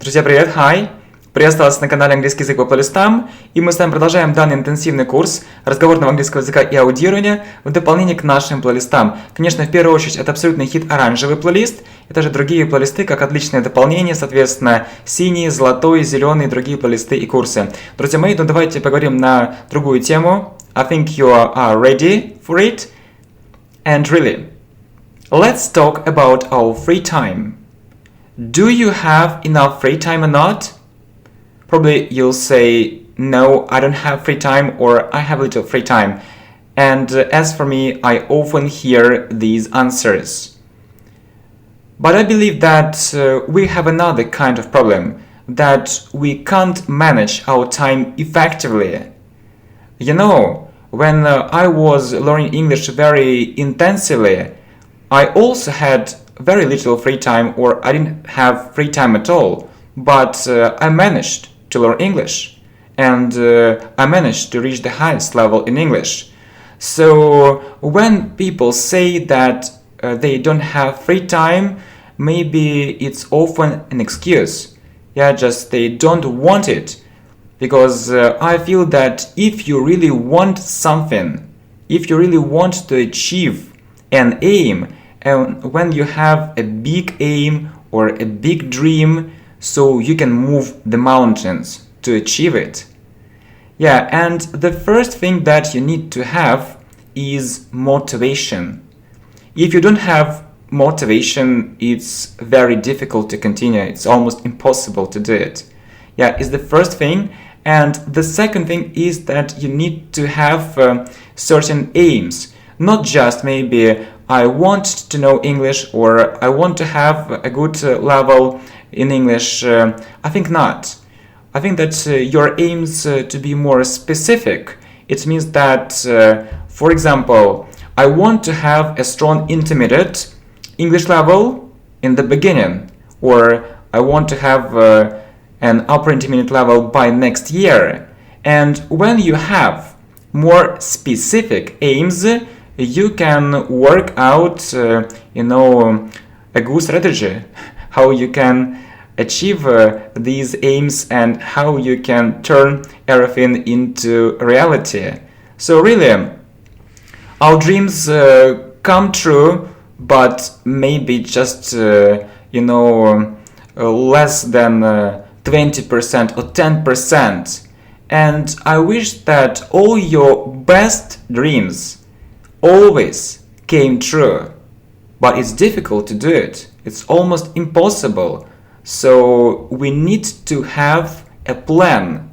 Друзья, привет, hi! Приветствую вас на канале Английский язык по плейлистам, и мы с вами продолжаем данный интенсивный курс разговорного английского языка и аудирования в дополнение к нашим плейлистам. Конечно, в первую очередь, это абсолютный хит оранжевый плейлист, и также другие плейлисты, как отличное дополнение, соответственно, синий, золотой, зеленый, другие плейлисты и курсы. Друзья мои, ну давайте поговорим на другую тему. I think you are ready for it. And really, let's talk about our free time. Do you have enough free time or not? Probably you'll say, no, I don't have free time, or I have little free time. And as for me, I often hear these answers. But I believe that we have another kind of problem, that we can't manage our time effectively. You know, when I was learning English very intensively, I also had very little free time, or I didn't have free time at all, but I managed to learn English, and I managed to reach the highest level in English. So when people say that they don't have free time, maybe it's often an excuse. Yeah, just they don't want it. Because I feel that if you really want something, if you really want to achieve an aim, and when you have a big aim or a big dream, so you can move the mountains to achieve it. Yeah, and the first thing that you need to have is motivation. If you don't have motivation, it's very difficult to continue. It's almost impossible to do it. Yeah, it's the first thing. And the second thing is that you need to have certain aims. Not just maybe I want to know English or I want to have a good level in English. I think not. I think that your aims to be more specific. It means that, for example, I want to have a strong intermediate English level in the beginning, or I want to have an upper intermediate level by next year. And when you have more specific aims, you can work out, a good strategy, how you can achieve these aims and how you can turn everything into reality. So really, our dreams come true, but maybe just, less than 20% or 10%. And I wish that all your best dreams always came true, but it's difficult to do it. It's almost impossible. So we need to have a plan,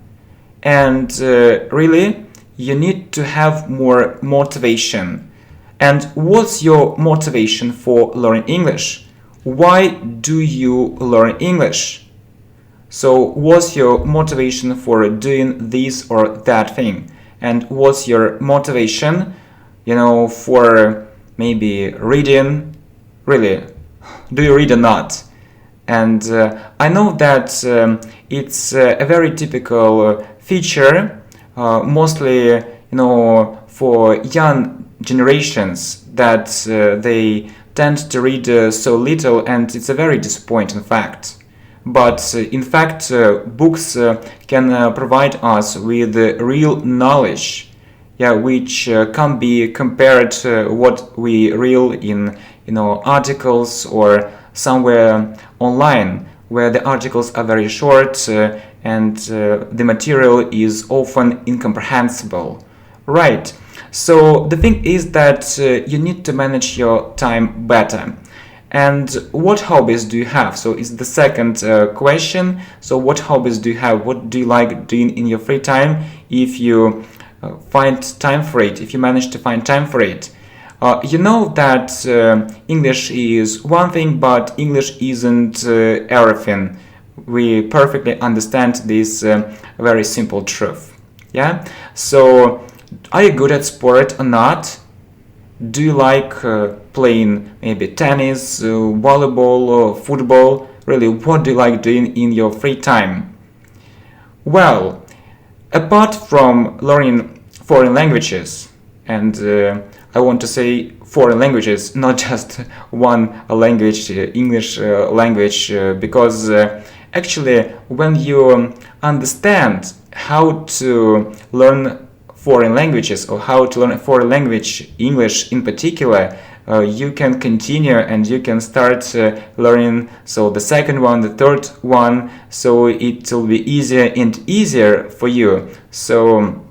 and really you need to have more motivation. And what's your motivation for learning English? Why do you learn English? So what's your motivation for doing this or that thing? And what's your motivation, for maybe reading? Really, do you read or not? And I know that it's a very typical feature, mostly, for young generations, that they tend to read so little, and it's a very disappointing fact. But in fact, books can provide us with real knowledge, which can be compared to what we read in, articles or somewhere online, where the articles are very short and the material is often incomprehensible. Right. So the thing is that you need to manage your time better. And what hobbies do you have? So it's the second question. So what hobbies do you have? What do you like doing in your free time if you find time for it, if you manage to find time for it? You know that English is one thing, but English isn't everything. We perfectly understand this very simple truth. Yeah? So are you good at sport or not? Do you like playing maybe tennis, volleyball, or football? Really, what do you like doing in your free time? Well, apart from learning foreign languages, and I want to say foreign languages, not just one language, English language, because Actually, when you understand how to learn foreign languages or how to learn a foreign language, English in particular, you can continue and you can start learning so the second one, the third one, so it will be easier and easier for you. So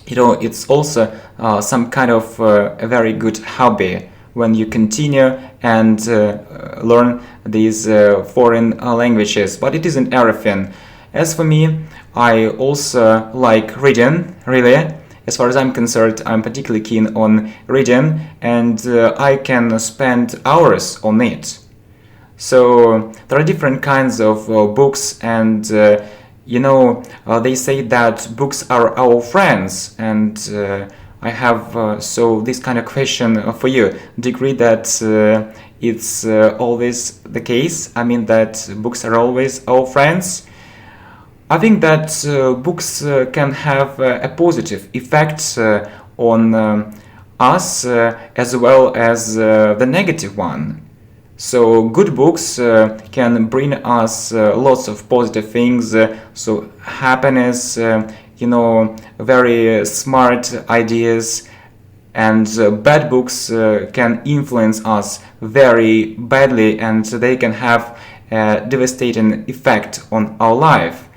it's also some kind of a very good hobby when you continue and learn these foreign languages, but it isn't everything. As for me, I also like reading, really. As far as I'm concerned, I'm particularly keen on reading, and I can spend hours on it. So there are different kinds of books, and they say that books are our friends, and I have so this kind of question for you. Do you agree that it's always the case? I mean that books are always our friends? I think that books can have a positive effect on us as well as the negative one. So good books can bring us lots of positive things, so happiness, very smart ideas, and bad books can influence us very badly, and they can have a devastating effect on our life.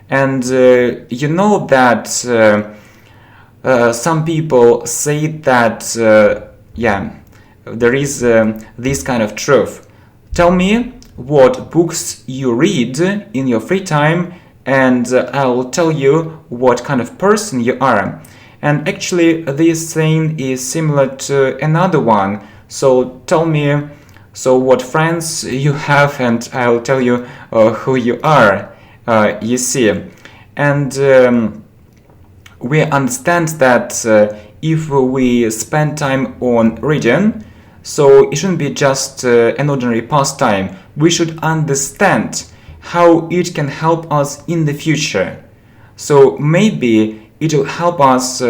And that some people say that there is this kind of truth. Tell me what books you read in your free time, and I'll tell you what kind of person you are. And actually this saying is similar to another one. So tell me what friends you have, and I'll tell you who you are. You see, and we understand that if we spend time on reading, so it shouldn't be just an ordinary pastime. We should understand how it can help us in the future. So maybe it will help us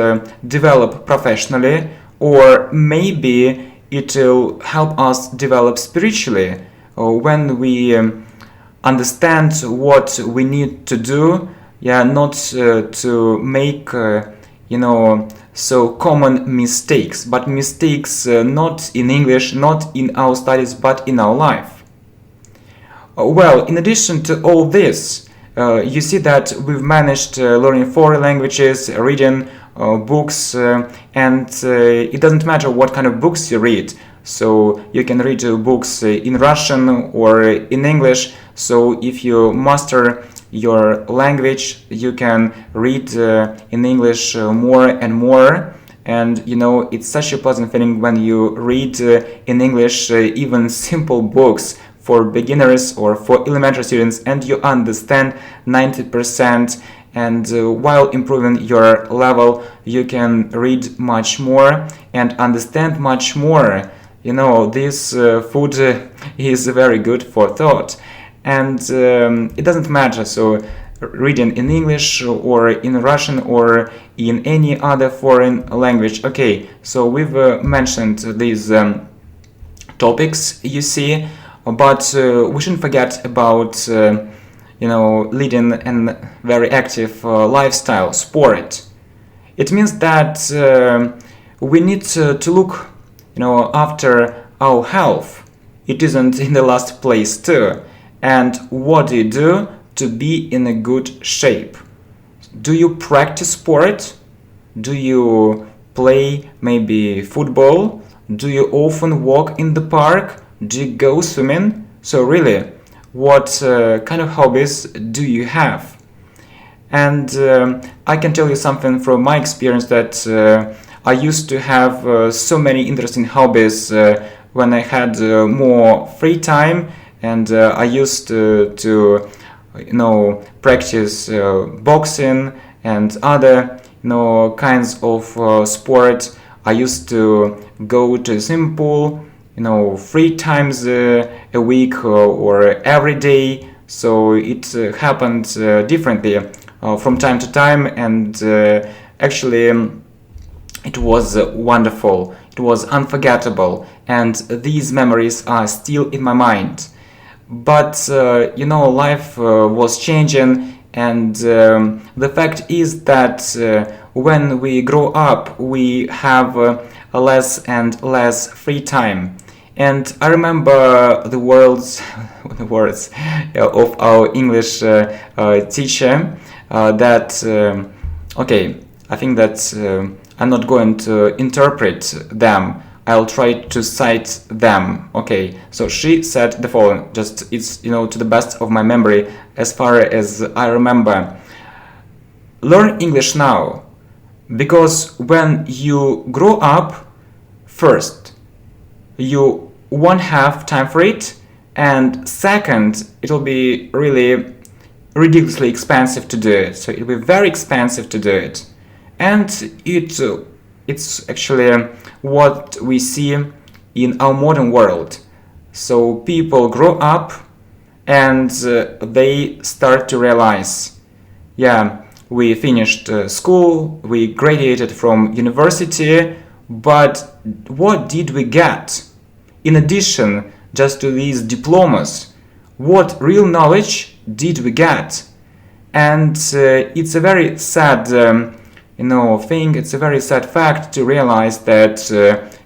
develop professionally, or maybe it will help us develop spiritually when we understand what we need to do, not to make so common mistakes, but mistakes not in English, not in our studies, but in our life. Well, in addition to all this, you see that we've managed learning foreign languages, reading books, and it doesn't matter what kind of books you read. So you can read books in Russian or in English. So if you master your language, you can read in English more and more. And it's such a pleasant feeling when you read in English even simple books for beginners or for elementary students, and you understand 90%. And while improving your level, you can read much more and understand much more. This food is very good for thought. And it doesn't matter, so reading in English or in Russian or in any other foreign language. Okay, so we've mentioned these topics, you see, but we shouldn't forget about leading a very active lifestyle, sport. It means that we need to look after our health. It isn't in the last place too. And what do you do to be in a good shape? Do you practice sport? Do you play maybe football? Do you often walk in the park? Do you go swimming? So really, what kind of hobbies do you have? And I can tell you something from my experience that I used to have so many interesting hobbies when I had more free time, and I used to practice boxing and other kinds of sport. I used to go to a swimming pool 3 times a week or every day. So it happened differently from time to time, and actually it was wonderful. It was unforgettable, and these memories are still in my mind. but life was changing, and the fact is that when we grow up, we have less and less free time. And I remember the words of our English teacher that, I think that I'm not going to interpret them. I'll try to cite them. Okay, so she said the following, just it's, to the best of my memory, as far as I remember. Learn English now, because when you grow up, first, you won't have time for it, and second, it'll be really ridiculously expensive to do it. So it'll be very expensive to do it. And it's actually what we see in our modern world. So people grow up and they start to realize, we finished school, we graduated from university, but what did we get? In addition, just to these diplomas, what real knowledge did we get? And it's a very sad thing, it's a very sad fact to realize that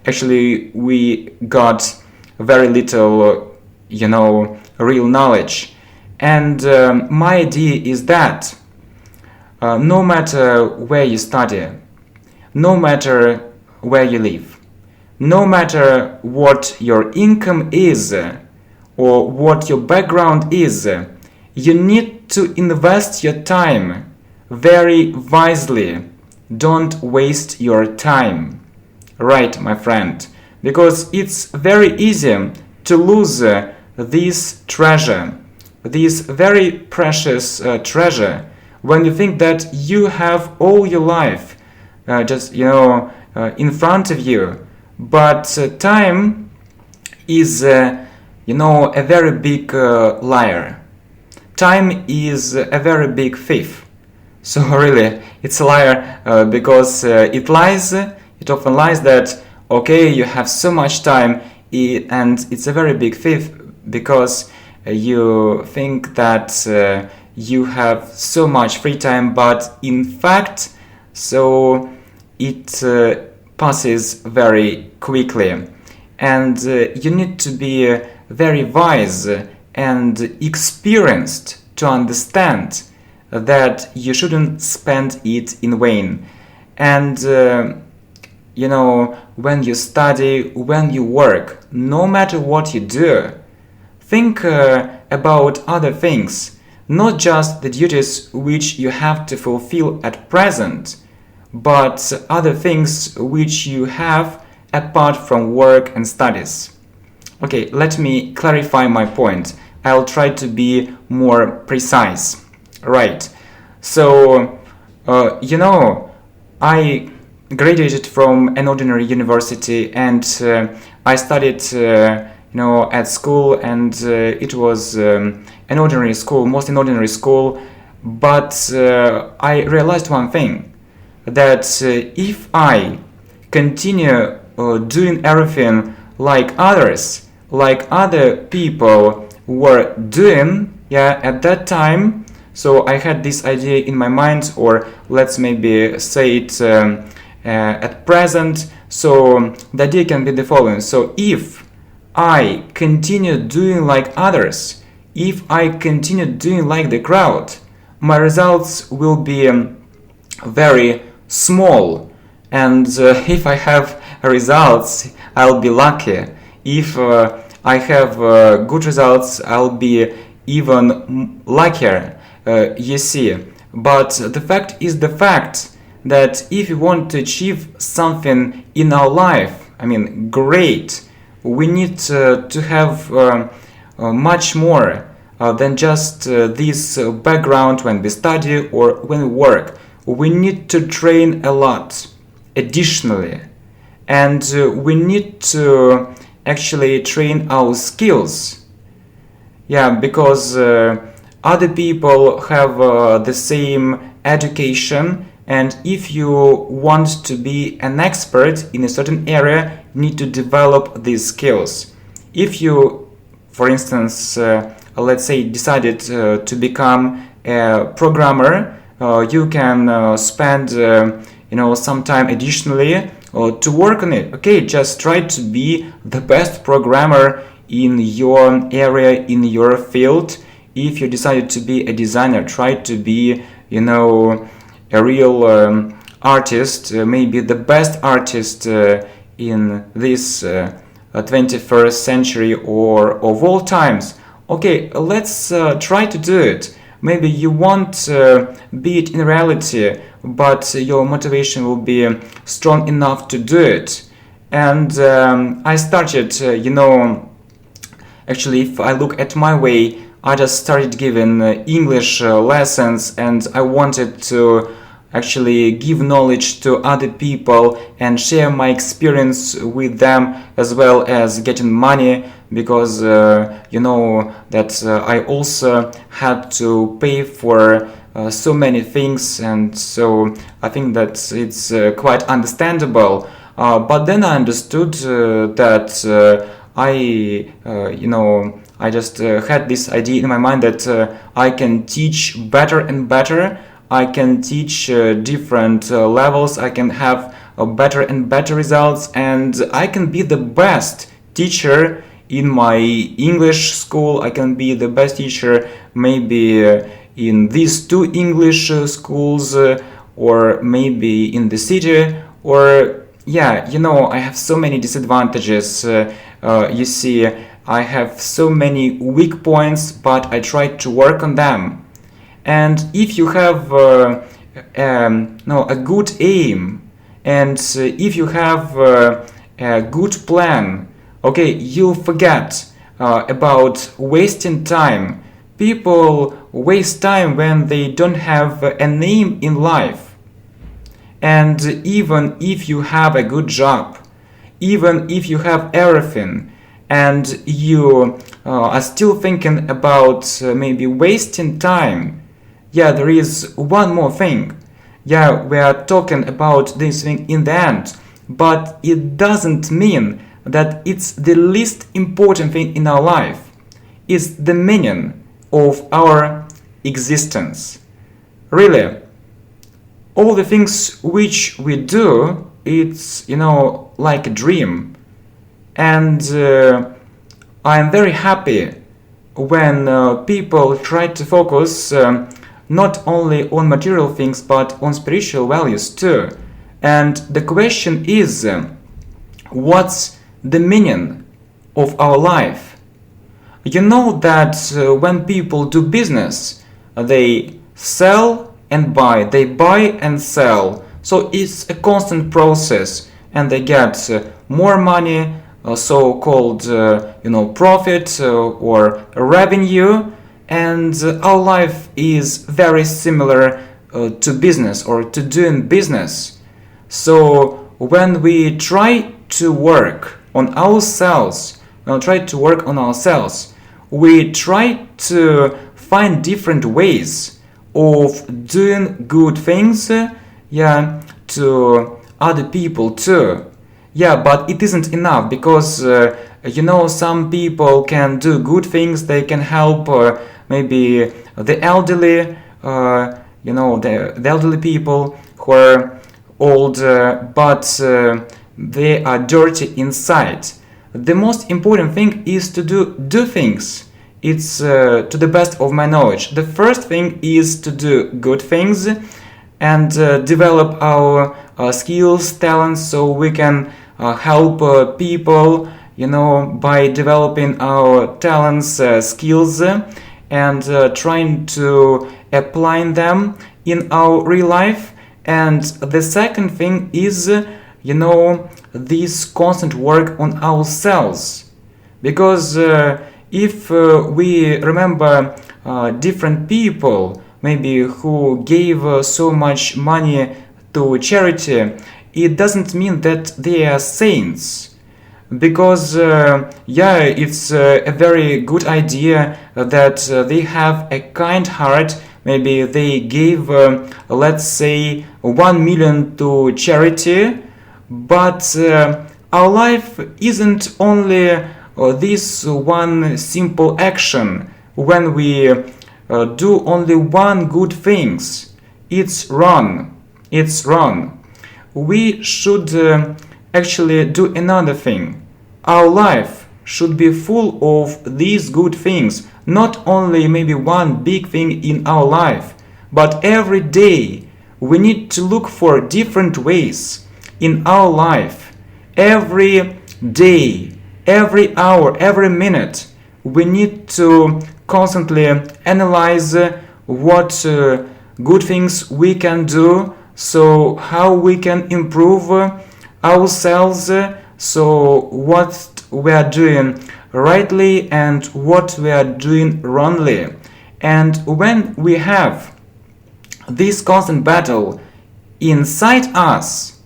actually we got very little, real knowledge. And my idea is that no matter where you study, no matter where you live, no matter what your income is or what your background is, you need to invest your time very wisely. Don't waste your time. Right, my friend? Because it's very easy to lose this treasure, this very precious treasure, when you think that you have all your life in front of you. But time is, a very big liar. Time is a very big thief. So really, it's a liar because it often lies that, you have so much time, and it's a very big thief because you think that you have so much free time, but in fact, so it passes very quickly. And you need to be very wise and experienced to understand that you shouldn't spend it in vain. And when you study, when you work, no matter what you do, think about other things, not just the duties which you have to fulfill at present, but other things which you have apart from work and studies. Okay, let me clarify my point. I'll try to be more precise. Right. So, I graduated from an ordinary university, and I studied, at school, and it was an ordinary school, most an ordinary school. But I realized one thing, that if I continue doing everything like others, like other people were doing, at that time, so I had this idea in my mind, or let's maybe say it at present. So the idea can be the following. So if I continue doing like others, if I continue doing like the crowd, my results will be very small. And if I have results, I'll be lucky. If I have good results, I'll be even luckier. You see, but the fact is the fact that if you want to achieve something in our life, great, we need to have much more than just this background when we study or when we work. We need to train a lot additionally, and we need to actually train our skills. Because other people have the same education, and if you want to be an expert in a certain area, you need to develop these skills. If you for instance, let's say decided to become a programmer, you can spend some time additionally to work on it. Okay, just try to be the best programmer in your area, in your field. If you decided to be a designer, try to be a real artist, maybe the best artist in this 21st century or of all times. Okay, let's try to do it. Maybe you won't be it in reality, but your motivation will be strong enough to do it. And I started, actually, if I look at my way, I just started giving English lessons, and I wanted to actually give knowledge to other people and share my experience with them, as well as getting money, because that I also had to pay for so many things, and so I think that it's quite understandable. But then I understood that I just had this idea in my mind that I can teach better and better. I can teach different levels. I can have better and better results, and I can be the best teacher in my English school. I can be the best teacher maybe in these two English schools, or maybe in the city, or I have so many disadvantages. You see, I have so many weak points, but I try to work on them. And if you have a good aim, and if you have a good plan, okay, you forget about wasting time. People waste time when they don't have an aim in life. And even if you have a good job, even if you have everything, and you are still thinking about maybe wasting time, there is one more thing. We are talking about this thing in the end, but it doesn't mean that it's the least important thing in our life. It's the meaning of our existence. Really, all the things which we do, it's like a dream. And I'm very happy when people try to focus not only on material things, but on spiritual values too. And the question is, what's the meaning of our life? You know that when people do business, they sell and buy, they buy and sell. So it's a constant process, and they get more money, so-called profit or revenue. And our life is very similar to business, or to doing business. So when we try to work on ourselves, we try to find different ways of doing good things, to other people too. But it isn't enough, because some people can do good things. They can help maybe the elderly, the elderly people who are old, but they are dirty inside. The most important thing is to do things. It's to the best of my knowledge. The first thing is to do good things and develop our skills, talents, so we can help people, by developing our talents, skills, and trying to apply them in our real life. And the second thing is, this constant work on ourselves. Because if we remember different people, maybe who gave so much money to charity, it doesn't mean that they are saints. Because it's a very good idea that they have a kind heart. Maybe they gave, let's say, 1 million to charity, but our life isn't only this one simple action, when we do only one good things, it's wrong. It's wrong. We should actually do another thing. Our life should be full of these good things, not only maybe one big thing in our life, but every day we need to look for different ways in our life. Every day, every hour, every minute, we need to constantly analyze what good things we can do, so how we can improve ourselves, so what we are doing rightly and what we are doing wrongly. And when we have this constant battle inside us,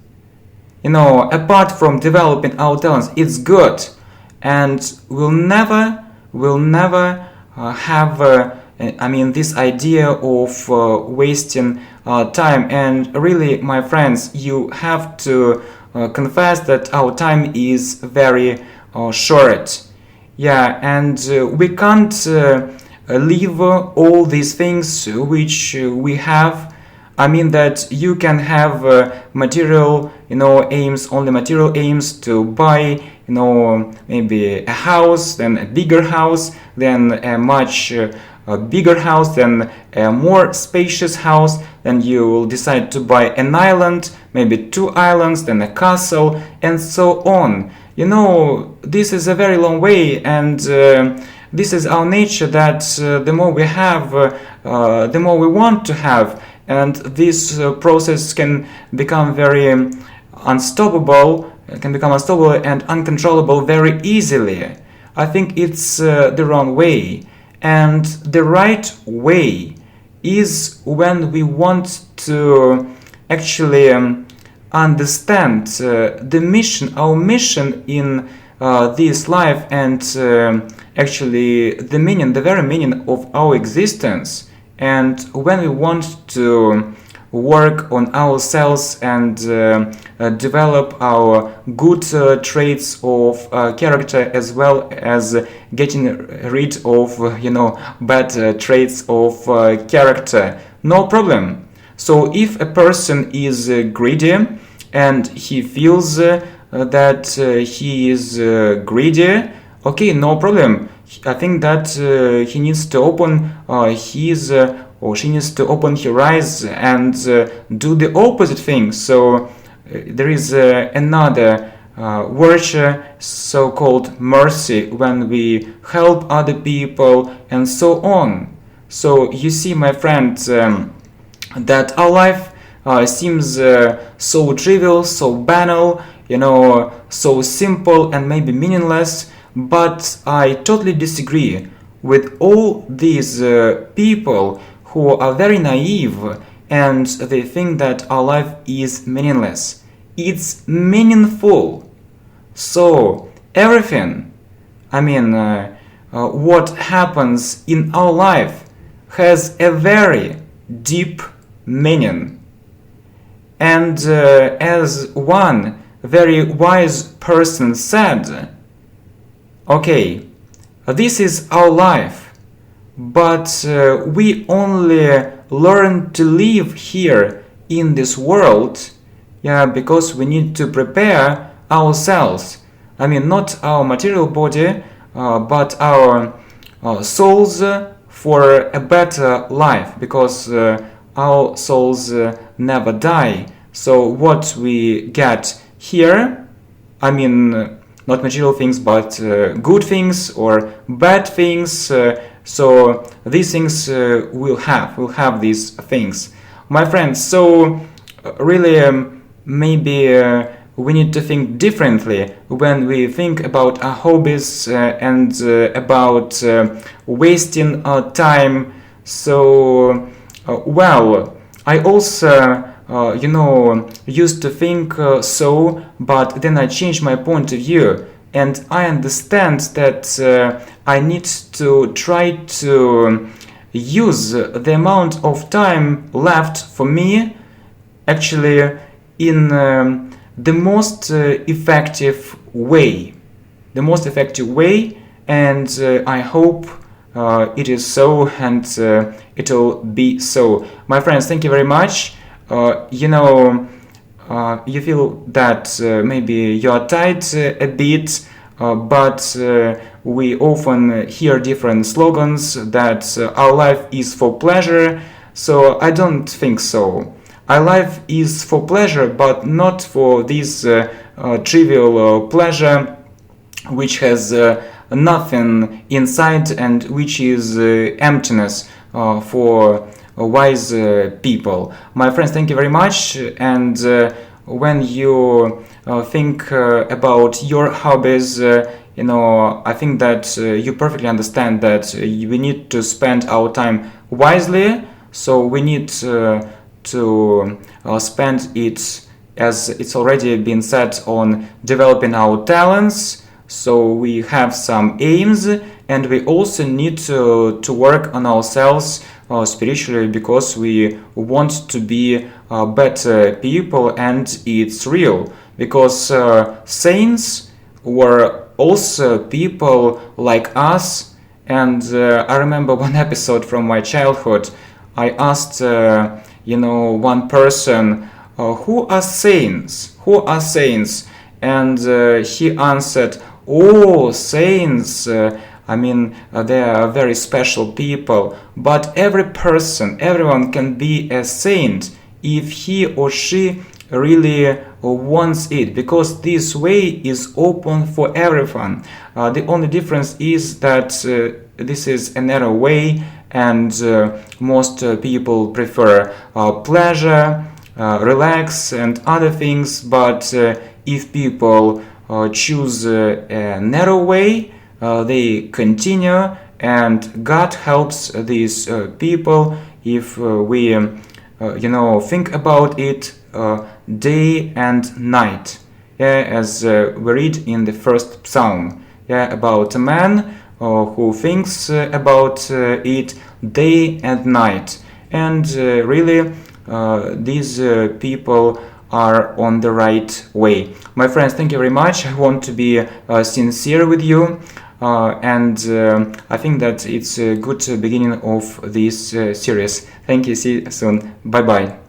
apart from developing our talents, it's good, and we'll never have this idea of wasting time. And really, my friends, you have to confess that our time is very short. Yeah, and we can't leave all these things which we have. I mean that you can have material, aims, only material aims to buy, maybe a house, then a bigger house, then a much bigger house, then a more spacious house, then you will decide to buy an island, maybe 2 islands, then a castle, and so on. This is a very long way, and this is our nature, that the more we have, the more we want to have, and this process can become very unstoppable, and uncontrollable very easily. I think it's the wrong way, and the right way is when we want to actually understand the mission, our mission in this life, and actually the very meaning of our existence. And when we want to work on ourselves and develop our good traits of character, as well as getting rid of bad traits of character, no problem. So if a person is greedy and he feels that he is greedy, okay, no problem. I think that he needs to open his or she needs to open her eyes and do the opposite thing. So there is another virtue, so-called mercy, when we help other people and so on. So you see, my friend, that our life seems so trivial, so banal, so simple and maybe meaningless, but I totally disagree with all these people who are very naive and they think that our life is meaningless. It's meaningful. So everything, what happens in our life has a very deep meaning. And as one very wise person said, okay, this is our life, but we only learn to live here in this world, because we need to prepare ourselves. Not our material body, but our souls for a better life, because our souls never die. So what we get here, not material things, but good things or bad things. So these things we'll have these things, my friends. So really, maybe we need to think differently when we think about our hobbies and about wasting our time. So I also used to think so, but then I changed my point of view, and I understand that I need to try to use the amount of time left for me actually in the most effective way. the most effective way, and I hope it is so, and it'll be so. My friends, thank you very much. You feel that maybe you are tired a bit, but we often hear different slogans that our life is for pleasure, so I don't think so. Our life is for pleasure, but not for this trivial pleasure which has nothing inside and which is emptiness for wise people. My friends, thank you very much. And when you think about your hobbies, I think that you perfectly understand that we need to spend our time wisely. So we need to spend it, as it's already been said, on developing our talents. So we have some aims, and we also need to work on ourselves spiritually, because we want to be better people, and it's real, because saints were also people like us. And I remember one episode from my childhood. I asked one person, who are saints? Who are saints? And he answered, oh, saints, they are very special people, but everyone can be a saint if he or she really wants it, because this way is open for everyone. The only difference is that this is a narrow way, and most people prefer pleasure, relax, and other things. But if people choose a narrow way, they continue, and God helps these people if we think about it day and night, as we read in the first psalm, about a man who thinks about it day and night. And really these people are on the right way. My friends, thank you very much. I want to be sincere with you, and I think that it's a good beginning of this series. Thank you. See you soon. Bye bye.